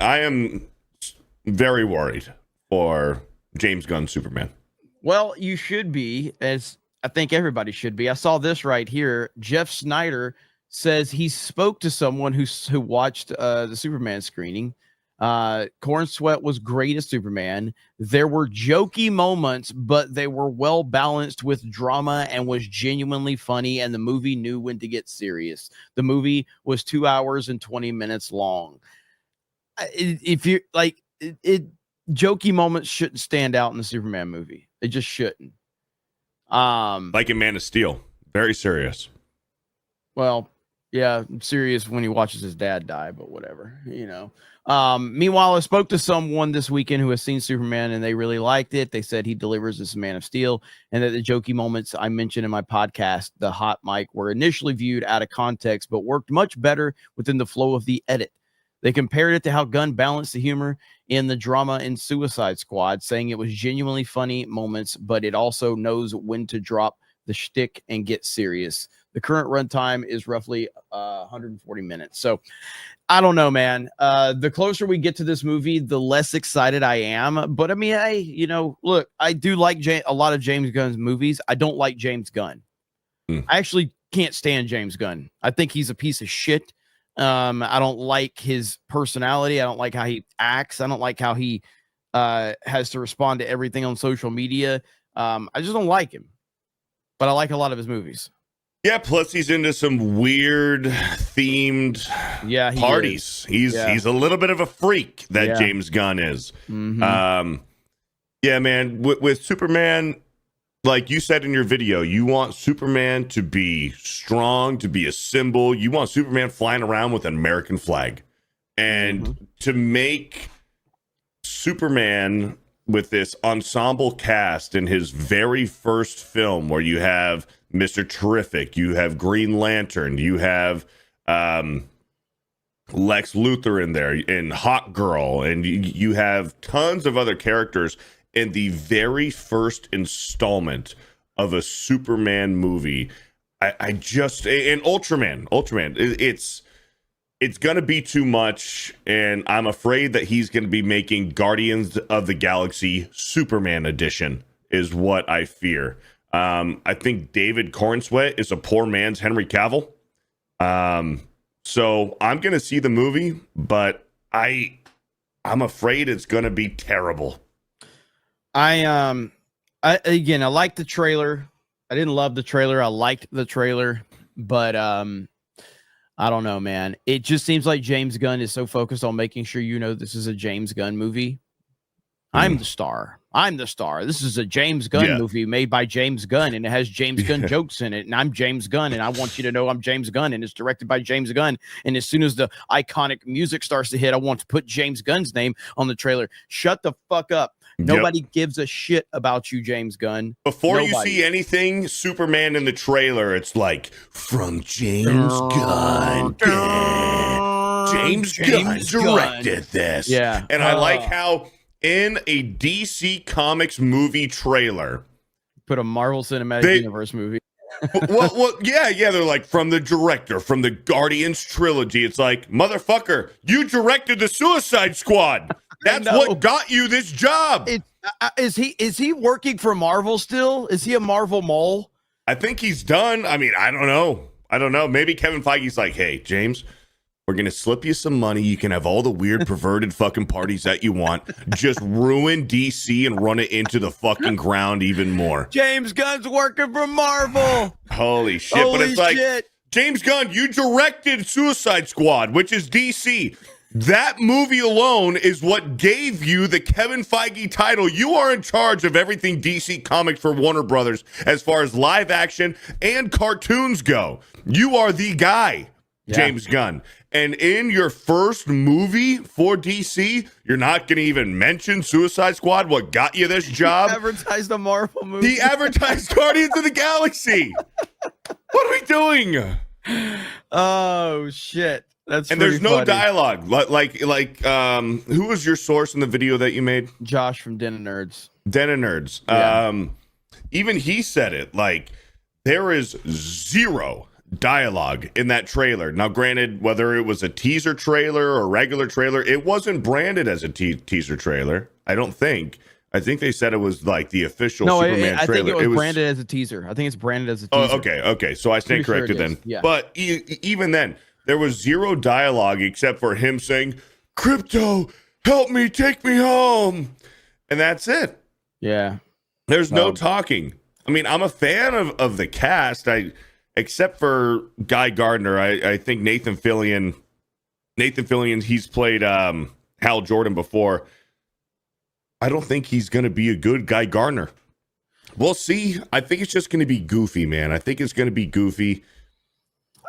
I am very worried for James Gunn Superman. Well, you should be, as I think everybody should be. I saw this right here. Jeff Snyder says he spoke to someone who watched the Superman screening. Corn Sweat was great as Superman. There were jokey moments, but they were well balanced with drama and was genuinely funny. And the movie knew when to get serious. The movie was 2 hours and 20 minutes long. If you like it, jokey moments shouldn't stand out in the Superman movie. They just shouldn't. Like in Man of Steel, very serious. Well, yeah, serious when he watches his dad die, but whatever, you know. Meanwhile, I spoke to someone this weekend who has seen Superman and they really liked it. They said he delivers as Man of Steel, and that the jokey moments I mentioned in my podcast, The Hot Mic, were initially viewed out of context, but worked much better within the flow of the edit. They compared it to how Gunn balanced the humor in the drama in Suicide Squad, saying it was genuinely funny moments, but it also knows when to drop the shtick and get serious. The current runtime is roughly 140 minutes. So I don't know, man. The closer we get to this movie, the less excited I am. But I mean, look, I do like a lot of James Gunn's movies. I don't like James Gunn. I actually can't stand James Gunn. I think he's a piece of shit. I don't like his personality. I don't like how he acts. I don't like how he has to respond to everything on social media. I just don't like him, but I like a lot of his movies. Yeah, plus he's into some weird themed parties. He's a little bit of a freak, that James Gunn is. Mm-hmm. Yeah, man, with Superman, like you said in your video, you want Superman to be strong, to be a symbol. You want Superman flying around with an American flag. And to make Superman with this ensemble cast in his very first film, where you have Mr. Terrific, you have Green Lantern, you have Lex Luthor in there, and Hawk Girl, and you have tons of other characters in the very first installment of a Superman movie. I just, and Ultraman, it's going to be too much, and I'm afraid that he's going to be making Guardians of the Galaxy Superman edition is what I fear. I think David Cornsweat is a poor man's Henry Cavill. So I'm going to see the movie, but I'm afraid it's going to be terrible. I like the trailer. I didn't love the trailer. I liked the trailer, but I don't know, man. It just seems like James Gunn is so focused on making sure this is a James Gunn movie. I'm the star. This is a James Gunn movie made by James Gunn, and it has James Gunn jokes in it, and I'm James Gunn, and I want you to know I'm James Gunn, and it's directed by James Gunn. And as soon as the iconic music starts to hit, I want to put James Gunn's name on the trailer. Shut the fuck up. Nobody gives a shit about you, James Gunn. Before you see anything Superman in the trailer, it's like, from James Gunn. James Gunn directed this. Yeah. And I like how in a DC Comics movie trailer, put a Marvel Cinematic Universe movie. They're like, from the director, from the Guardians trilogy. It's like, motherfucker, you directed the Suicide Squad. That's what got you this job. Is he working for Marvel still? Is he a Marvel mole? I think he's done. I mean, I don't know. Maybe Kevin Feige's like, hey, James, we're going to slip you some money. You can have all the weird perverted fucking parties that you want. Just ruin DC and run it into the fucking ground even more. James Gunn's working for Marvel. Holy shit. But it's like, James Gunn, you directed Suicide Squad, which is DC. That movie alone is what gave you the Kevin Feige title. You are in charge of everything DC Comics for Warner Brothers as far as live action and cartoons go. You are the guy, James Gunn. And in your first movie for DC, you're not going to even mention Suicide Squad, what got you this job. He advertised a Marvel movie. He advertised Guardians of the Galaxy. What are we doing? Oh, shit. And there's no dialogue. Like, who was your source in the video that you made? Josh from Den of Nerds. Den of Nerds. Yeah. Even he said it. Like, there is zero dialogue in that trailer. Now, granted, whether it was a teaser trailer or a regular trailer, it wasn't branded as a teaser trailer. I don't think. I think they said it was like the official Superman I trailer. think it was branded as a teaser. I think it's branded as a teaser. Oh, okay. So I stand corrected then. Yeah. But even then, there was zero dialogue except for him saying, "Crypto, help me, take me home," and that's it. Yeah. There's no talking. I mean, I'm a fan of the cast. Except for Guy Gardner, I think Nathan Fillion, he's played Hal Jordan before. I don't think he's going to be a good Guy Gardner. We'll see. I think it's just going to be goofy, man. I think it's going to be goofy.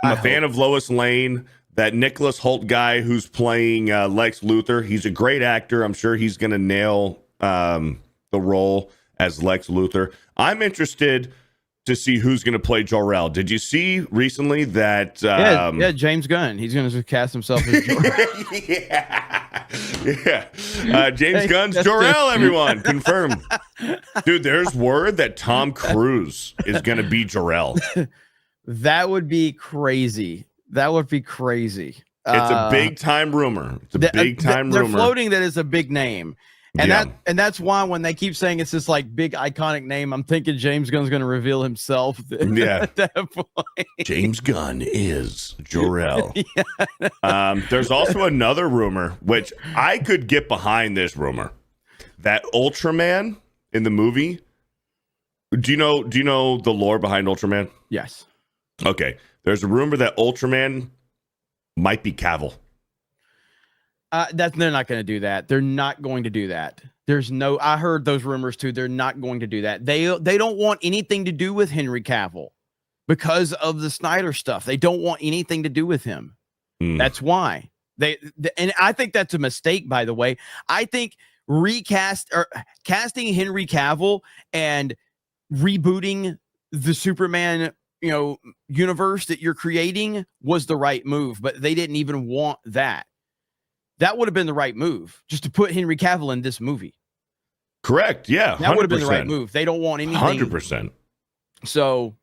I'm a fan of Lois Lane, that Nicholas Hoult guy who's playing Lex Luthor. He's a great actor. I'm sure he's going to nail the role as Lex Luthor. I'm interested to see who's going to play Jor-El. Did you see recently that? Yeah, James Gunn. He's going to cast himself as Jor-El. James Gunn's Jor-El, everyone. Confirmed. Dude, there's word that Tom Cruise is going to be Jor-El. That would be crazy. It's a big time rumor. They're floating that it's a big name. And that's why when they keep saying it's this like big iconic name, I'm thinking James Gunn's going to reveal himself. At that point. James Gunn is Jor-El. There's also another rumor, which I could get behind this rumor, that Ultraman in the movie. Do you know the lore behind Ultraman? Yes. Okay. There's a rumor that Ultraman might be Cavill. They're not going to do that. They're not going to do that. I heard those rumors too. They're not going to do that. They don't want anything to do with Henry Cavill because of the Snyder stuff. They don't want anything to do with him. That's why and I think that's a mistake, by the way. I think casting Henry Cavill and rebooting the Superman, universe that you're creating was the right move, but they didn't even want that. That would have been the right move, just to put Henry Cavill in this movie. Correct. Yeah. 100%. That would have been the right move. They don't want anything. 100%. So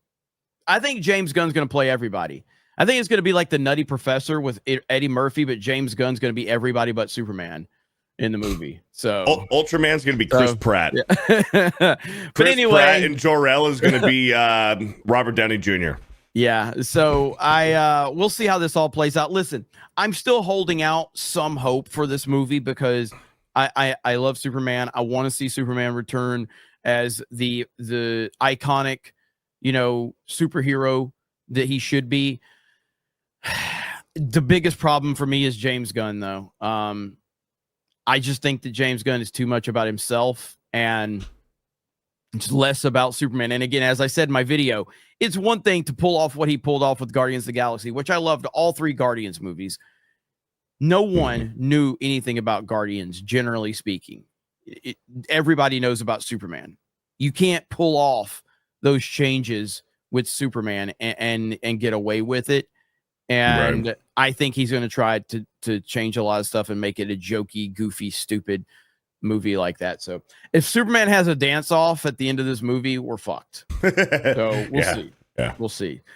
I think James Gunn's going to play everybody. I think it's going to be like the Nutty Professor with Eddie Murphy, but James Gunn's going to be everybody but Superman in the movie. So Ultraman's going to be Chris Pratt. Yeah. But anyway, Pratt and Jor-El is going to be Robert Downey Jr. Yeah, so we'll see how this all plays out. Listen, I'm still holding out some hope for this movie because I love Superman. I want to see Superman return as the iconic, superhero that he should be. The biggest problem for me is James Gunn, though. I just think that James Gunn is too much about himself and it's less about Superman. And again, as I said in my video, it's one thing to pull off what he pulled off with Guardians of the Galaxy, which I loved all 3 Guardians movies. No one knew anything about Guardians, generally speaking. Everybody knows about Superman. You can't pull off those changes with Superman and get away with it. And right. I think he's going to try to change a lot of stuff and make it a jokey, goofy, stupid movie like that. So if Superman has a dance off at the end of this movie, we're fucked. So we'll see. Yeah. We'll see.